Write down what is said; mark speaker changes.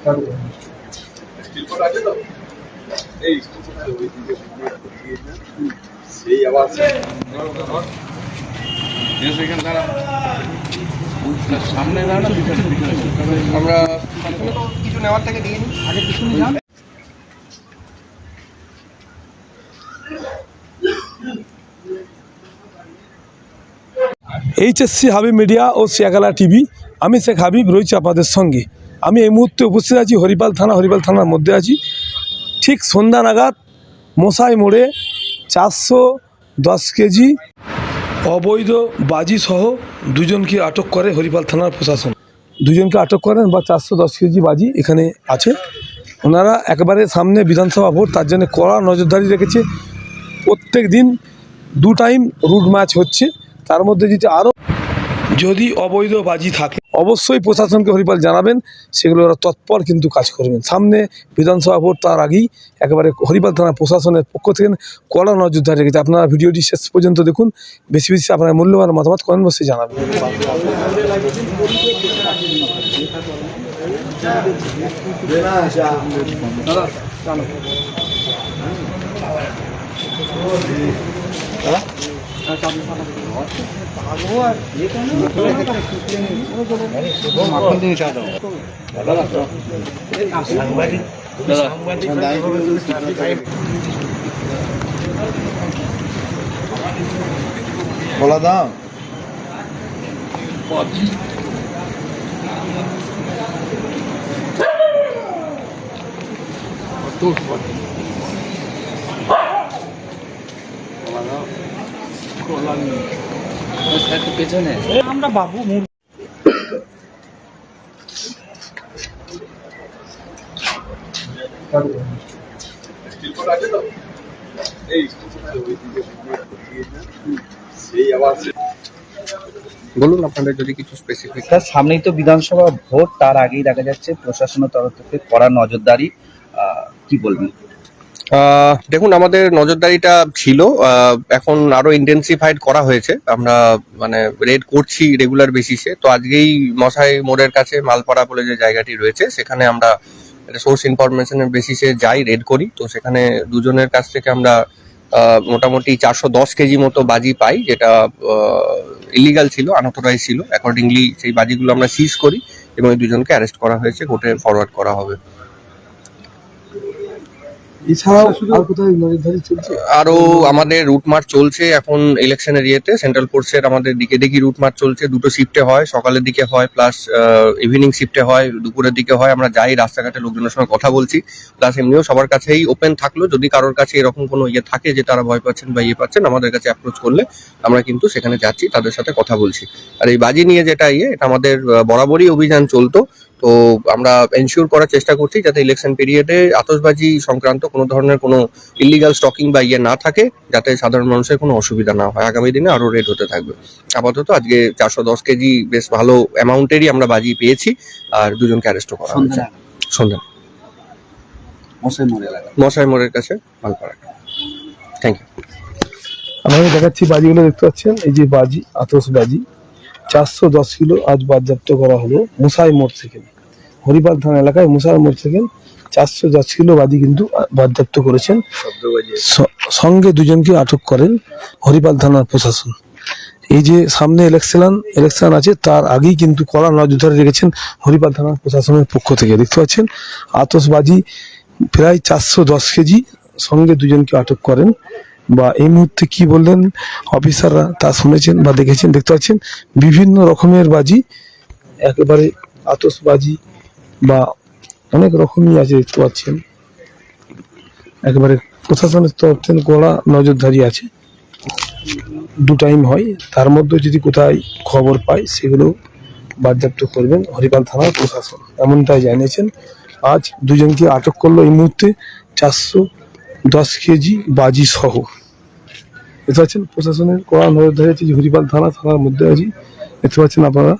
Speaker 1: সামনে আমরা কিছু নেওয়ার থেকে দিয়ে নিই আগে পিছনে যান।
Speaker 2: এইচএসসি হাবিব মিডিয়া ও শিয়াখালা টিভি, আমি শেখ হাবিব রয়েছি আপনাদের সঙ্গে। আমি এই মুহূর্তে উপস্থিত আছি হরিপাল থানার মধ্যে আছি। ঠিক সন্ধ্যা নাগাদ মশাই মোড়ে 410 কেজি অবৈধ বাজি সহ দুজনকে আটক করে হরিপাল থানার প্রশাসন। দুজনকে আটক করেন বা 410 কেজি বাজি এখানে আছে। ওনারা একেবারে সামনে বিধানসভা ভোট, তার জন্য কড়া নজরদারি রেখেছে। প্রত্যেক দিন 2 টাইম রুট ম্যাচ হচ্ছে। তার মধ্যে যদি অবৈধ বাজি থাকে অবশ্যই প্রশাসনকে হরিপাল জানাবেন, সেগুলো ওরা তৎপর কিন্তু কাজ করবেন। সামনে বিধানসভা ভোট, তার আগেই একেবারে হরিপাল থানা প্রশাসনের পক্ষ থেকে কড়া নজরদারি রেখেছে। আপনারা ভিডিওটি শেষ পর্যন্ত দেখুন, বেশি বেশি আপনার মূল্যবান মতামত কমেন্ট বক্সে জানাবেন।
Speaker 3: বলা দাও
Speaker 1: পেছনে আমরা বাবু বলুন আপনাদের যদি কিছু স্পেসিফিক।
Speaker 4: স্যার, সামনেই তো বিধানসভা ভোট, তার আগেই দেখা যাচ্ছে প্রশাসনের তরফ থেকে কড়া নজরদারি, কি বলবেন?
Speaker 1: দেখুন, আমাদের নজরদারিটা ছিল, এখন আরো ইন্টেন্সিফাইড করা হয়েছে। আমরা মানে রেড করছি রেগুলার বেসিসে। তো আজকেই মশাই মোড়ের কাছে মালপাড়া বলে যে জায়গাটি রয়েছে, সেখানে আমরা সোর্স ইনফরমেশনের বেসিসে যাই, রেড করি। তো সেখানে দুজনের কাছ থেকে আমরা মোটামুটি 410 কেজি মতো বাজি পাই, যেটা ইলিগাল ছিল, আনঅথরাইজ ছিল। অ্যাকর্ডিংলি সেই বাজিগুলো আমরা সিজ করি এবং এই দুজনকে অ্যারেস্ট করা হয়েছে, কোর্টে ফরওয়ার্ড করা হবে। আরো আমাদের রুট মার্চ চলছে এখন ইলেকশনের ইয়েতে। সেন্ট্রাল ফোর্সের আমাদের দিকে রুট মার্চ চলছে। 2টো শিফটে হয়, সকালের দিকে হয় প্লাস ইভিনিং শিফটে হয়, দুপুরের দিকে হয়। আমরা যাই, রাস্তাঘাটে লোকজনের সঙ্গে কথা বলছি, প্লাস এমনিও সবার কাছেই ওপেন থাকলো। যদি কারোর কাছে এরকম কোনো ইয়ে থাকে যে তারা ভয় পাচ্ছেন বা পাচ্ছেন, আমাদের কাছে অ্যাপ্রোচ করলে আমরা কিন্তু সেখানে যাচ্ছি, তাদের সাথে কথা বলছি। আর এই বাজি নিয়ে যেটা এটা আমাদের বরাবরই অভিযান চলতো। তো আমরা এনশিওর করার চেষ্টা করছি যাতে ইলেকশন পিরিয়ডে আতশবাজি সংক্রান্ত কোনো ধরনের কোনো ইলিগাল স্টকিং বা না থাকে, যাতে সাধারণ মানুষের কোনো অসুবিধা না হয়। আগামী দিনে আরো রেড হতে থাকবে। আপাতত আজকে 410 কেজি বেশ ভালো অ্যামাউন্টেরই আমরা বাজি পেয়েছি, আর দুজনকে অ্যারেস্ট করা হয়েছে সন্ধ্যা মশাই মোড়ের কাছে মালপাড়া। Thank you.
Speaker 2: আমি দেখাচ্ছি বাজিগুলো, দেখতে পাচ্ছেন এই যে বাজি, আতশবাজি 410 কিলো আজ বাজেয়াপ্ত করা হলো মশাই মোড় থেকে। হরিপাল থানা এলাকায় মশাই মোড় থেকে 410 কিলো বাজি কিন্তু বাজেয়াপ্ত করেছেন। সঙ্গে দুজনকে আটক করেন হরিপাল থানার প্রশাসন। এই যে সামনে ইলেকশন আছে, তার আগেই কিন্তু কড়া নজরদারি রেখেছেন হরিপাল থানার প্রশাসনের পক্ষ থেকে। দেখতে পাচ্ছেন আতশবাজি প্রায় 410 কেজি, সঙ্গে দুজনকে আটক করেন। বা এই মুহূর্তে কি বললেন অফিসাররা তা শুনেছেন বা দেখেছেন। দেখতে পাচ্ছেন বিভিন্ন রকমের বাজি, একেবারে আতশবাজি বা অনেক রকমই আছে, দেখতে পাচ্ছেন। একেবারে প্রশাসনের তরফ থেকে কড়া নজরদারি আছে। 2 টাইম হয়, তার মধ্যে যদি কোথায় খবর পায় সেগুলো বাজেয়াপ্ত করবেন হরিপাল থানার প্রশাসন, এমনটাই জানিয়েছেন। আজ দুজনকে আটক করলো এই মুহূর্তে 410 কেজি বাজি সহ। দেখতে পাচ্ছেন প্রশাসনের কড়া নজরদারি আছে। হরিপাল থানার মধ্যে আছি, দেখতে পাচ্ছেন আপনারা।